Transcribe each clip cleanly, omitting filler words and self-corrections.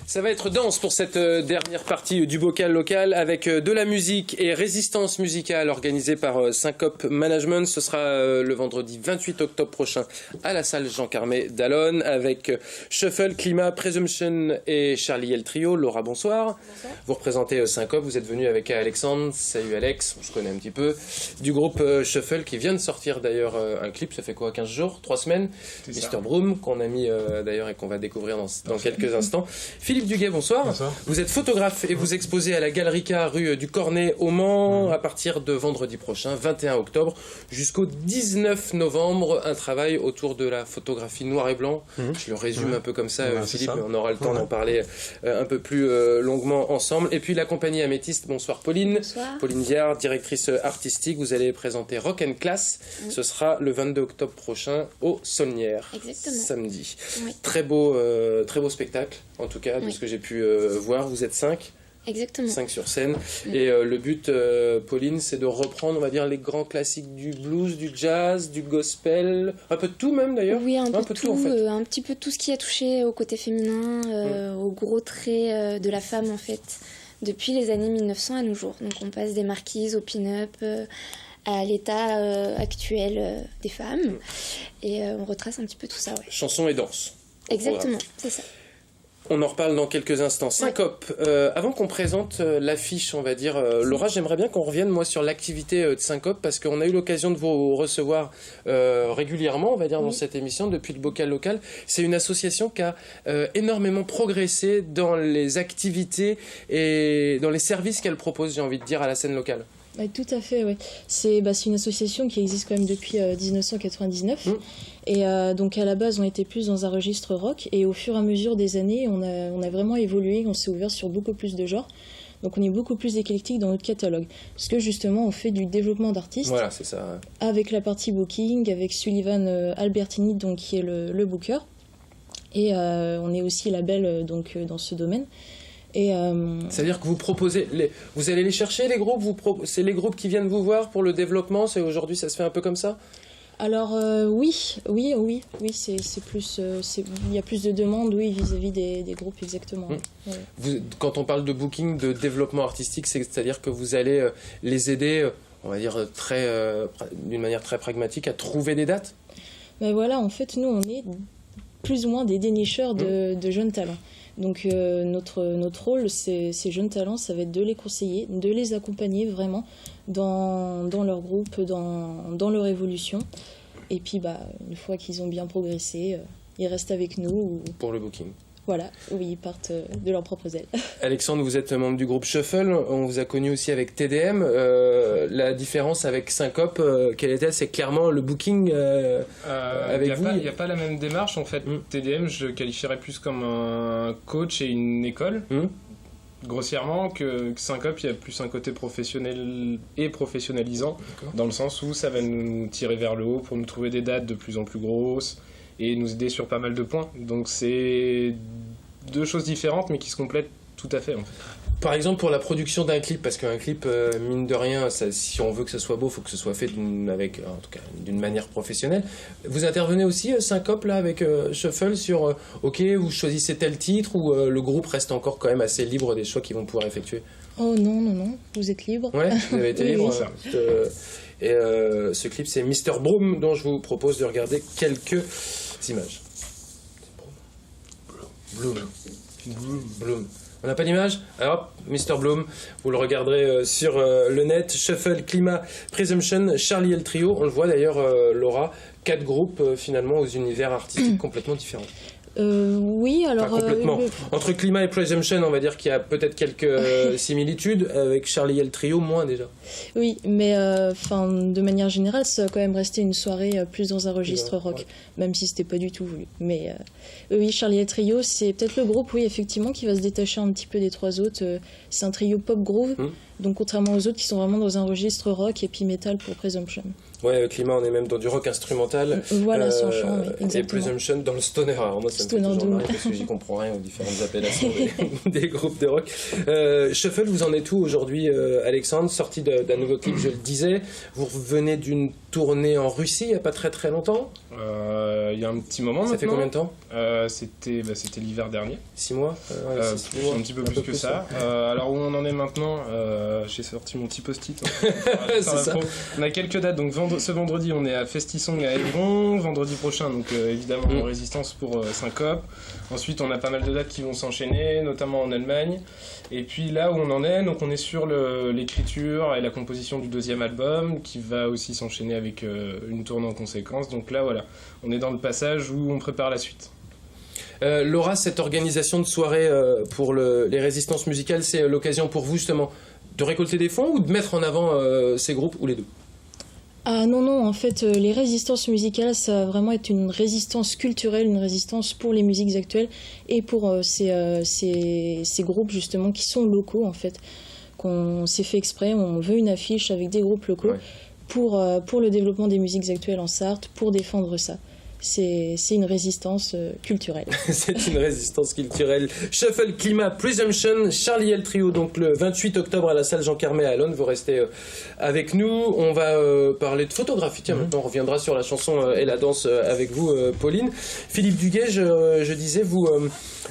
Ça va être dense pour cette dernière partie du bocal local avec de la musique et résistance musicale organisée par Syncope Management. Ce sera le vendredi 28 octobre prochain à la salle Jean Carmet d'Allonne avec Shuffle, Climat, Presumption et Charlie El Trio. Laura, bonsoir. Bonsoir. Vous représentez Syncope, vous êtes venu avec Alexandre. Salut Alex, on se connaît un petit peu. Du groupe Shuffle qui vient de sortir d'ailleurs un clip, ça fait quoi, 15 jours, 3 semaines. Mr. Broom qu'on a mis d'ailleurs et qu'on va découvrir dans quelques instants. Philippe Duguet, bonsoir. Bonsoir. Vous êtes photographe et vous exposez à la Galerie K, rue du Cornet au Mans à partir de vendredi prochain, 21 octobre, jusqu'au 19 novembre. Un travail autour de la photographie noir et blanc. Je le résume un peu comme ça, Philippe, mais on aura le temps d'en parler un peu plus longuement ensemble. Et puis la compagnie Améthyste, bonsoir Pauline. Bonsoir. Pauline Viard, directrice artistique. Vous allez présenter Rock and Class. Ce sera le 22 octobre prochain au Saulnières. Exactement. Samedi. Oui. Très beau spectacle, en tout cas, de ce que j'ai pu voir. Vous êtes 5. Exactement. 5 sur scène. Et le but, Pauline, c'est de reprendre, on va dire, les grands classiques du blues, du jazz, du gospel, un peu de tout même d'ailleurs. Oui, un peu tout en fait. Un petit peu tout ce qui a touché au côté féminin, au gros trait de la femme en fait, depuis les années 1900 à nos jours. Donc on passe des marquises au pin-up, à l'état actuel des femmes, et on retrace un petit peu tout ça. Ouais. Chanson et danse. Exactement, c'est ça. On en reparle dans quelques instants. Syncope, avant qu'on présente l'affiche, on va dire, Laura, j'aimerais bien qu'on revienne, moi, sur l'activité de Syncope, parce qu'on a eu l'occasion de vous recevoir régulièrement, on va dire, dans cette émission, depuis le bocal local. C'est une association qui a énormément progressé dans les activités et dans les services qu'elle propose, j'ai envie de dire, à la scène locale. Oui, tout à fait, oui. C'est une association qui existe quand même depuis 1999. Et donc à la base, on était plus dans un registre rock. Et au fur et à mesure des années, on a vraiment évolué. On s'est ouvert sur beaucoup plus de genres. Donc on est beaucoup plus éclectique dans notre catalogue. Parce que justement, on fait du développement d'artistes. Voilà, c'est ça. Avec la partie booking, avec Sullivan Albertini, donc, qui est le booker. Et on est aussi label donc, dans ce domaine. C'est-à-dire que vous proposez, vous allez les chercher les groupes, c'est les groupes qui viennent vous voir pour le développement, aujourd'hui ça se fait un peu comme ça ? Alors oui, c'est plus, il y a plus de demandes, oui, vis-à-vis des groupes, exactement. Ouais. Quand on parle de booking, de développement artistique, c'est-à-dire que vous allez les aider, on va dire d'une manière très pragmatique, à trouver des dates ? Ben voilà, en fait, nous on est plus ou moins des dénicheurs de jeunes talents. Donc notre rôle, ces jeunes talents, ça va être de les conseiller, de les accompagner vraiment dans leur groupe, dans leur évolution. Et puis une fois qu'ils ont bien progressé, ils restent avec nous. Pour le booking. Voilà, oui, ils partent de leurs propres ailes. Alexandre, vous êtes membre du groupe Shuffle, on vous a connu aussi avec TDM. La différence avec Syncope, quelle était-elle ? C'est clairement le booking avec vous. Il n'y a pas la même démarche en fait. TDM, je qualifierais plus comme un coach et une école. Grossièrement, que Syncope, il y a plus un côté professionnel et professionnalisant, dans le sens où ça va nous tirer vers le haut pour nous trouver des dates de plus en plus grosses et nous aider sur pas mal de points. Donc c'est deux choses différentes mais qui se complètent tout à fait en fait. Par exemple pour la production d'un clip, parce qu'un clip, mine de rien, si on veut que ce soit beau, il faut que ce soit fait d'une manière professionnelle. Vous intervenez aussi, Syncope, là, avec Shuffle, sur vous choisissez tel titre, ou le groupe reste encore quand même assez libre des choix qu'ils vont pouvoir effectuer ? Oh non, vous êtes libre. Ouais, vous avez été libre. Oui. Et ce clip, c'est Mr. Broom, dont je vous propose de regarder quelques images. Bloom. On n'a pas d'image ? Alors, Mr. Bloom, vous le regarderez sur le net. Shuffle, Climat, Presumption, Charlie El Trio. On le voit d'ailleurs, Laura, 4 groupes finalement aux univers artistiques complètement différents. Oui, alors... Pas complètement. Entre Climat et Presumption, on va dire qu'il y a peut-être quelques similitudes. Avec Charlie El Trio, moins déjà. Oui, mais de manière générale, ça va quand même rester une soirée plus dans un registre rock, même si c'était pas du tout voulu. Mais oui, Charlie El Trio, c'est peut-être le groupe, oui, effectivement, qui va se détacher un petit peu des trois autres. C'est un trio pop groove, Donc contrairement aux autres qui sont vraiment dans un registre rock et puis metal pour Presumption. Ouais, Climat, on est même dans du rock instrumental. Voilà, sans chant, oui, exactement. Et Presumption dans le stoner. Alors moi, ça me fait toujours marrer parce que j'y comprends rien aux différentes appellations des groupes de rock. Shuffle, vous en êtes où aujourd'hui, Alexandre? Sorti d'un nouveau clip, je le disais. Vous venez d'une tournée en Russie il n'y a pas très très longtemps. Il y a un petit moment maintenant. Ça fait combien de temps? C'était l'hiver dernier. 6 mois, un petit peu plus que ça. Alors où on en est maintenant, j'ai sorti mon petit post-it. C'est ça. On a quelques dates, donc ce vendredi on est à Festisson à Évron, vendredi prochain donc évidemment en Résistance pour Syncope. Ensuite on a pas mal de dates qui vont s'enchaîner, notamment en Allemagne. Et puis là où on en est, donc on est sur l'écriture et la composition du 2e album qui va aussi s'enchaîner avec une tournée en conséquence. Donc là voilà, on est dans le passage où on prépare la suite. Laura, cette organisation de soirée pour les résistances musicales, c'est l'occasion pour vous justement de récolter des fonds ou de mettre en avant ces groupes ou les deux? Ah non, en fait, les résistances musicales, ça va vraiment être une résistance culturelle, une résistance pour les musiques actuelles et pour ces groupes justement qui sont locaux en fait. Qu'on s'est fait exprès, on veut une affiche avec des groupes locaux pour le développement des musiques actuelles en Sarthe, pour défendre ça. C'est une résistance culturelle. C'est une résistance culturelle. Shuffle, Climat, Presumption, Charlie L Trio, donc le 28 octobre à la salle Jean Carmet à Alonne. Vous restez avec nous. On va parler de photographie. Tiens, maintenant on reviendra sur la chanson et la danse avec vous, Pauline. Philippe Duguet, je disais, vous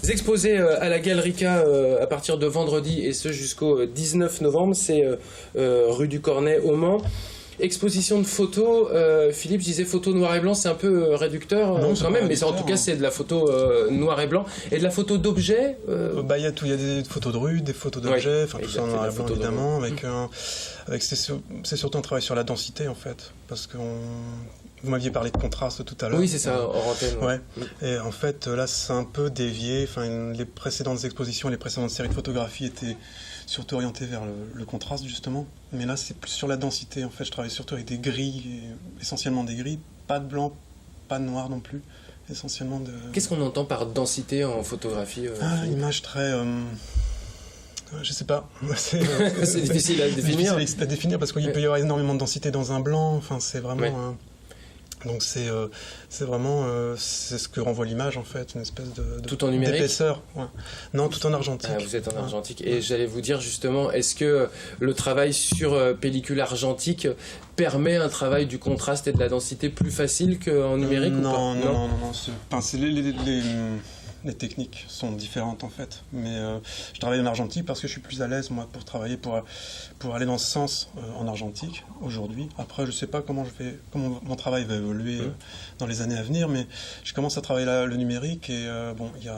exposez à la Galerica à partir de vendredi et ce jusqu'au 19 novembre. C'est rue du Cornet au Mans. Exposition de photos, Philippe, je disais photo noir et blanc, c'est un peu réducteur quand même, mais en tout cas c'est de la photo noir et blanc. Et de la photo d'objets il y a tout, il y a des photos de rue, des photos d'objets, enfin tout ça en noir et blanc évidemment, c'est surtout un travail sur la densité en fait, parce que vous m'aviez parlé de contraste tout à l'heure. Oui, c'est ça, hors antenne. Ouais. Et en fait là c'est un peu dévié, enfin les précédentes expositions, les précédentes séries de photographies étaient surtout orienté vers le contraste justement, mais là c'est plus sur la densité en fait. Je travaille surtout avec des gris, essentiellement des gris, pas de blanc, pas de noir non plus, essentiellement de... Qu'est-ce qu'on entend par densité en photographie une image très... je sais pas, c'est difficile à définir. C'est difficile à définir parce qu'il peut y avoir énormément de densité dans un blanc, enfin c'est vraiment... Donc c'est vraiment c'est ce que renvoie l'image en fait, une espèce de tout en numérique, d'épaisseur. Ouais. Non, tout en argentique. Ah, vous êtes en argentique. Et j'allais vous dire justement, est-ce que le travail sur pellicule argentique permet un travail du contraste et de la densité plus facile qu'en numérique ou pas? Non. Les techniques sont différentes en fait, mais je travaille en argentique parce que je suis plus à l'aise moi pour travailler, pour aller dans ce sens en argentique aujourd'hui. Après je sais pas comment mon travail va évoluer dans les années à venir, mais je commence à travailler là, le numérique et il y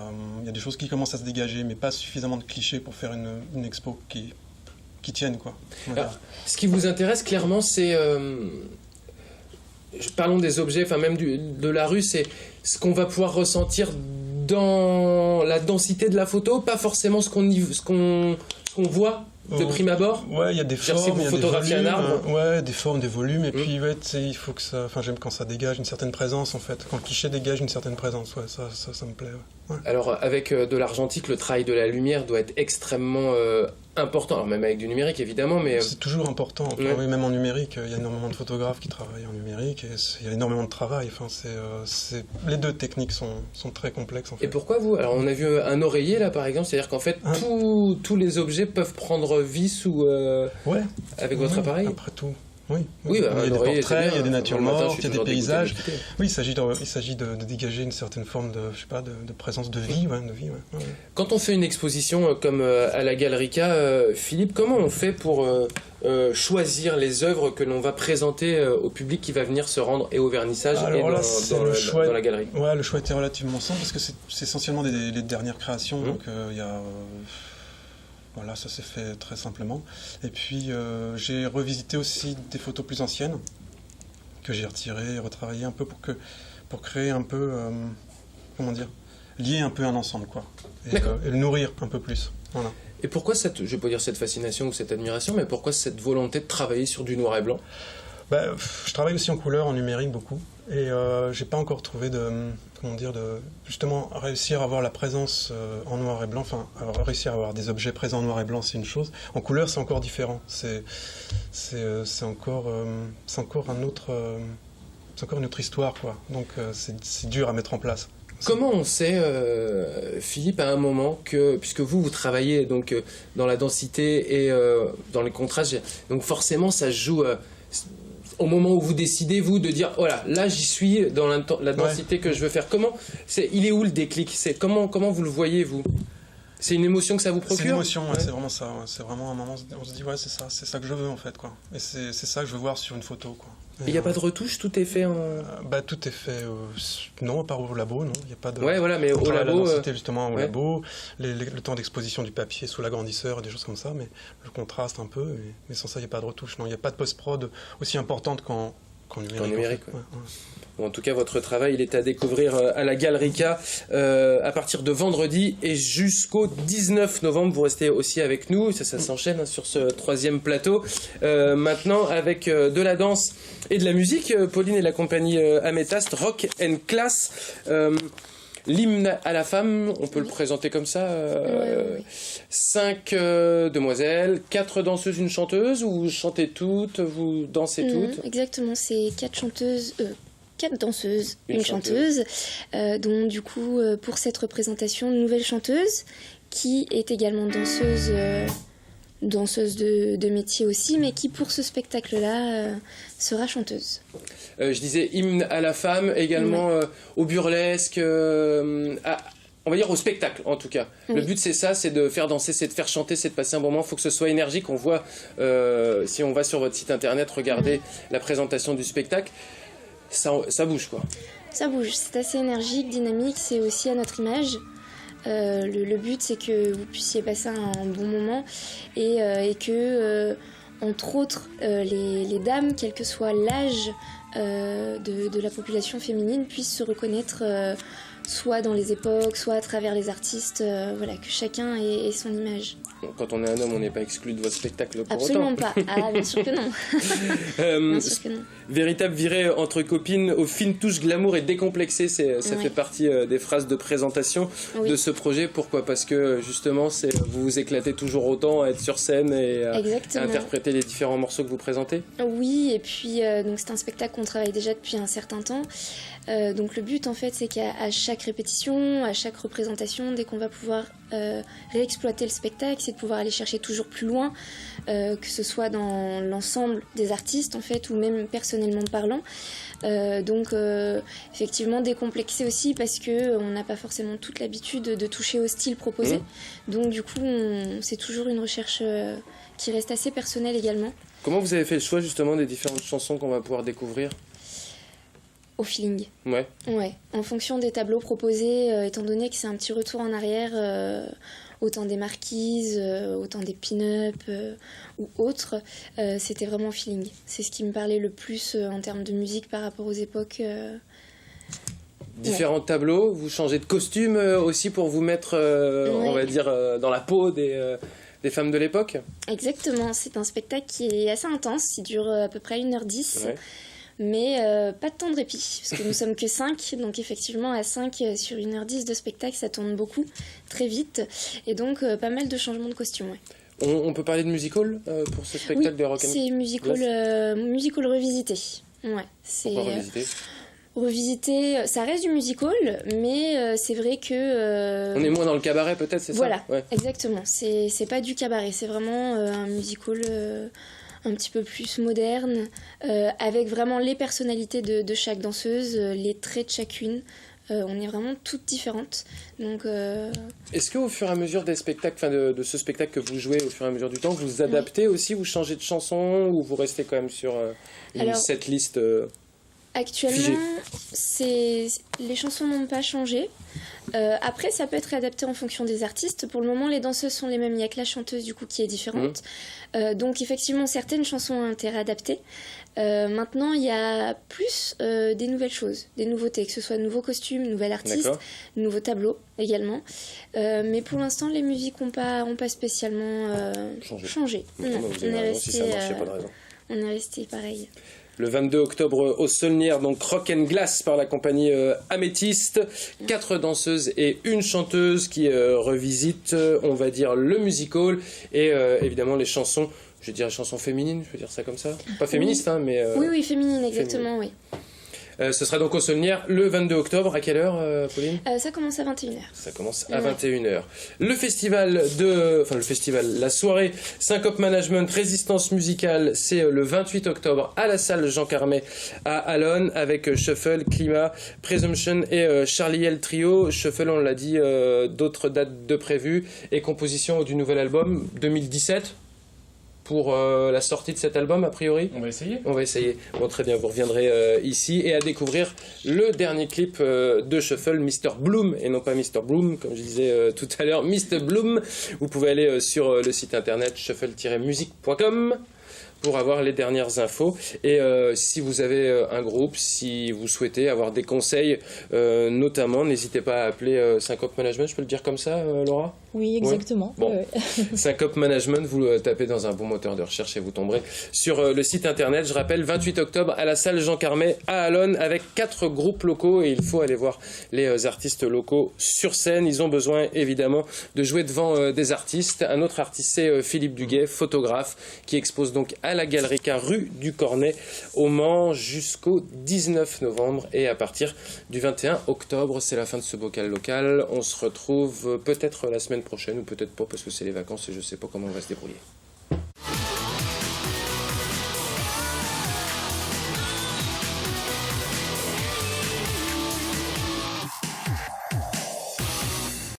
a des choses qui commencent à se dégager, mais pas suffisamment de clichés pour faire une expo qui tienne quoi. Alors, ce qui vous intéresse clairement c'est parlons des objets, enfin même de la rue, c'est ce qu'on va pouvoir ressentir dans la densité de la photo, pas forcément ce qu'on voit de prime abord. Ouais, il y a des formes, il y a des volumes, un arbre. Ouais, des formes, des volumes, et puis il faut que ça, enfin j'aime quand ça dégage une certaine présence en fait, quand le cliché dégage une certaine présence, ça me plaît. Ouais. Alors avec de l'argentique, le travail de la lumière doit être extrêmement important, alors même avec du numérique évidemment, mais... C'est toujours important, enfin, oui, même en numérique, il y a énormément de photographes qui travaillent en numérique, et il y a énormément de travail, enfin, les deux techniques sont très complexes en fait. Et pourquoi vous? Alors on a vu un oreiller là par exemple, c'est-à-dire qu'en fait tous les objets peuvent prendre vie avec votre appareil? Après tout. Oui, il y a des portraits, il y a des natures mortes, il y a des paysages. Oui, il s'agit de dégager une certaine forme de présence de vie. Ouais. Quand on fait une exposition comme à la Galerica, Philippe, comment on fait pour choisir les œuvres que l'on va présenter au public qui va venir se rendre et au vernissage dans la galerie? Ouais, le choix était relativement simple parce que c'est essentiellement les dernières créations, donc il y a... Voilà, ça s'est fait très simplement. Et puis j'ai revisité aussi des photos plus anciennes que j'ai retirées et retravaillées un peu pour créer un peu, lier un peu un ensemble quoi. Et le nourrir un peu plus. Voilà. Et pourquoi je vais pas dire cette fascination ou cette admiration, mais pourquoi cette volonté de travailler sur du noir et blanc? Je travaille aussi en couleur, en numérique beaucoup. Et j'ai pas encore trouvé justement réussir à avoir la présence en noir et blanc, enfin réussir à avoir des objets présents en noir et blanc, c'est une chose. En couleur, c'est encore différent. C'est encore une autre histoire, quoi. Donc c'est dur à mettre en place. Comment on sait, Philippe, à un moment que, puisque vous travaillez donc dans la densité et dans les contrastes, donc forcément ça se joue au moment où vous décidez, vous, de dire, voilà, là j'y suis dans la densité que je veux faire. Il est où le déclic? Comment vous le voyez, vous? C'est une émotion que ça vous procure? C'est une émotion, c'est vraiment ça. C'est vraiment un moment, on se dit, c'est ça que je veux en fait, quoi. Et c'est ça que je veux voir sur une photo, quoi. Il n'y a pas de retouche, tout est fait en... tout est fait, non, à part au labo, non. Il n'y a pas de... Ouais, voilà, mais au labo... La densité, justement, au labo, le temps d'exposition du papier sous l'agrandisseur, des choses comme ça, mais le contraste un peu, mais sans ça, il n'y a pas de retouche, non. Il n'y a pas de post-prod aussi importante qu'en numérique. Bon, en tout cas, votre travail, il est à découvrir à la Galerica à partir de vendredi et jusqu'au 19 novembre. Vous restez aussi avec nous, ça s'enchaîne sur ce 3e plateau. Maintenant, avec de la danse et de la musique, Pauline et la compagnie Améthaste, Rock and Class. L'hymne à la femme, on peut le présenter comme ça. 5 demoiselles, 4 danseuses, une chanteuse, ou vous chantez toutes, vous dansez toutes? Exactement, c'est 4 danseuses, une chanteuse, dont du coup pour cette représentation, une nouvelle chanteuse qui est également danseuse de métier aussi, mais qui pour ce spectacle-là sera chanteuse. Je disais hymne à la femme, également au burlesque, on va dire au spectacle en tout cas. Le but c'est ça, c'est de faire danser, c'est de faire chanter, c'est de passer un bon moment, il faut que ce soit énergique. On voit, si on va sur votre site internet, regardez la présentation du spectacle, ça bouge quoi. Ça bouge, c'est assez énergique, dynamique, c'est aussi à notre image. Le but c'est que vous puissiez passer un bon moment et que, entre autres, les dames, quel que soit l'âge de la population féminine, puissent se reconnaître soit dans les époques, soit à travers les artistes, que chacun ait son image. Quand on est un homme, on n'est pas exclu de votre spectacle pour Absolument autant. Absolument pas. Ah, bien sûr que non. Bien sûr que non. Véritable virée entre copines aux fines touches glamour et décomplexées, ça fait partie des phrases de présentation de ce projet. Pourquoi? Parce que justement, vous vous éclatez toujours autant à être sur scène et à interpréter les différents morceaux que vous présentez. Oui, et puis donc c'est un spectacle qu'on travaille déjà depuis un certain temps. Donc le but en fait c'est qu'à chaque répétition, à chaque représentation, dès qu'on va pouvoir réexploiter le spectacle, c'est de pouvoir aller chercher toujours plus loin, que ce soit dans l'ensemble des artistes en fait, ou même personnellement parlant. Donc effectivement décomplexé aussi parce que on n'a pas forcément toute l'habitude de toucher au style proposé. Donc du coup c'est toujours une recherche qui reste assez personnelle également. Comment vous avez fait le choix justement des différentes chansons qu'on va pouvoir découvrir? Au feeling. Ouais. En fonction des tableaux proposés, étant donné que c'est un petit retour en arrière, autant des marquises, autant des pin-up ou autres, c'était vraiment au feeling. C'est ce qui me parlait le plus en termes de musique par rapport aux époques. Différents tableaux, vous changez de costume aussi pour vous mettre, on va dire, dans la peau des femmes de l'époque? Exactement, c'est un spectacle qui est assez intense, il dure à peu près 1h10. Mais pas de temps de répit, parce que nous sommes que 5, donc effectivement à 5 sur 1h10 de spectacle, ça tourne beaucoup, très vite, et donc pas mal de changements de costumes. On peut parler de musical pour ce spectacle de rock and c'est musical revisité. Pourquoi revisité? Revisité, ça reste du musical, mais c'est vrai que... On est moins dans le cabaret peut-être, c'est ça? Voilà, exactement, c'est pas du cabaret, c'est vraiment un musical... un petit peu plus moderne, avec vraiment les personnalités de chaque danseuse, les traits de chacune. On est vraiment toutes différentes. Donc, est-ce qu'au fur et à mesure des spectacles, de ce spectacle que vous jouez au fur et à mesure du temps, vous adaptez aussi, vous changez de chanson, ou vous restez quand même sur une setlist actuellement, les chansons n'ont pas changé. Après, ça peut être adapté en fonction des artistes. Pour le moment, les danseuses sont les mêmes. Il n'y a que la chanteuse, du coup, qui est différente. Donc, effectivement, certaines chansons ont été réadaptées. Maintenant, il y a plus des nouvelles choses, des nouveautés, que ce soit de nouveaux costumes, nouvel artiste, nouveaux tableaux également. Mais pour l'instant, les musiques n'ont pas spécialement changé. Non, on est resté, on est resté pareil. le 22 octobre au Saulnières, donc Rock and Glass par la compagnie Améthyste. 4 danseuses et une chanteuse qui revisitent, on va dire, le music hall et évidemment les chansons, je dirais chansons féminines, je peux dire ça comme ça. Pas féministes, hein, mais... Oui, féminines, exactement, oui. Ce sera donc au Saulnières le 22 octobre. À quelle heure, Pauline ? Ça commence à 21h. Ça commence à 21h. La soirée Syncope Management Résistance Musicale, c'est le 28 octobre à la salle Jean Carmet à Allonne avec Shuffle, Climat, Presumption et Charlie L Trio. Shuffle, on l'a dit, d'autres dates de prévues et composition du nouvel album 2017. Pour la sortie de cet album, a priori. On va essayer. On va essayer. Bon, très bien, vous reviendrez ici et à découvrir le dernier clip de Shuffle, Mr. Bloom, et non pas Mr. Bloom, comme je disais tout à l'heure, Mr. Bloom. Vous pouvez aller sur le site internet shuffle-music.com pour avoir les dernières infos. Et si vous avez un groupe, si vous souhaitez avoir des conseils, notamment, n'hésitez pas à appeler Syncope Management, je peux le dire comme ça, Laura ? Oui, exactement. Ouais. Bon. Ouais. Syncope Management, vous le tapez dans un bon moteur de recherche et vous tomberez sur le site internet. Je rappelle, 28 octobre à la salle Jean Carmet à Allonne avec 4 groupes locaux et il faut aller voir les artistes locaux sur scène. Ils ont besoin évidemment de jouer devant des artistes. Un autre artiste, c'est Philippe Duguet, photographe, qui expose donc à la Galerie K rue du Cornet au Mans jusqu'au 19 novembre. Et à partir du 21 octobre, c'est la fin de ce bocal local. On se retrouve peut-être la semaine prochaine ou peut-être pas parce que c'est les vacances et je sais pas comment on va se débrouiller.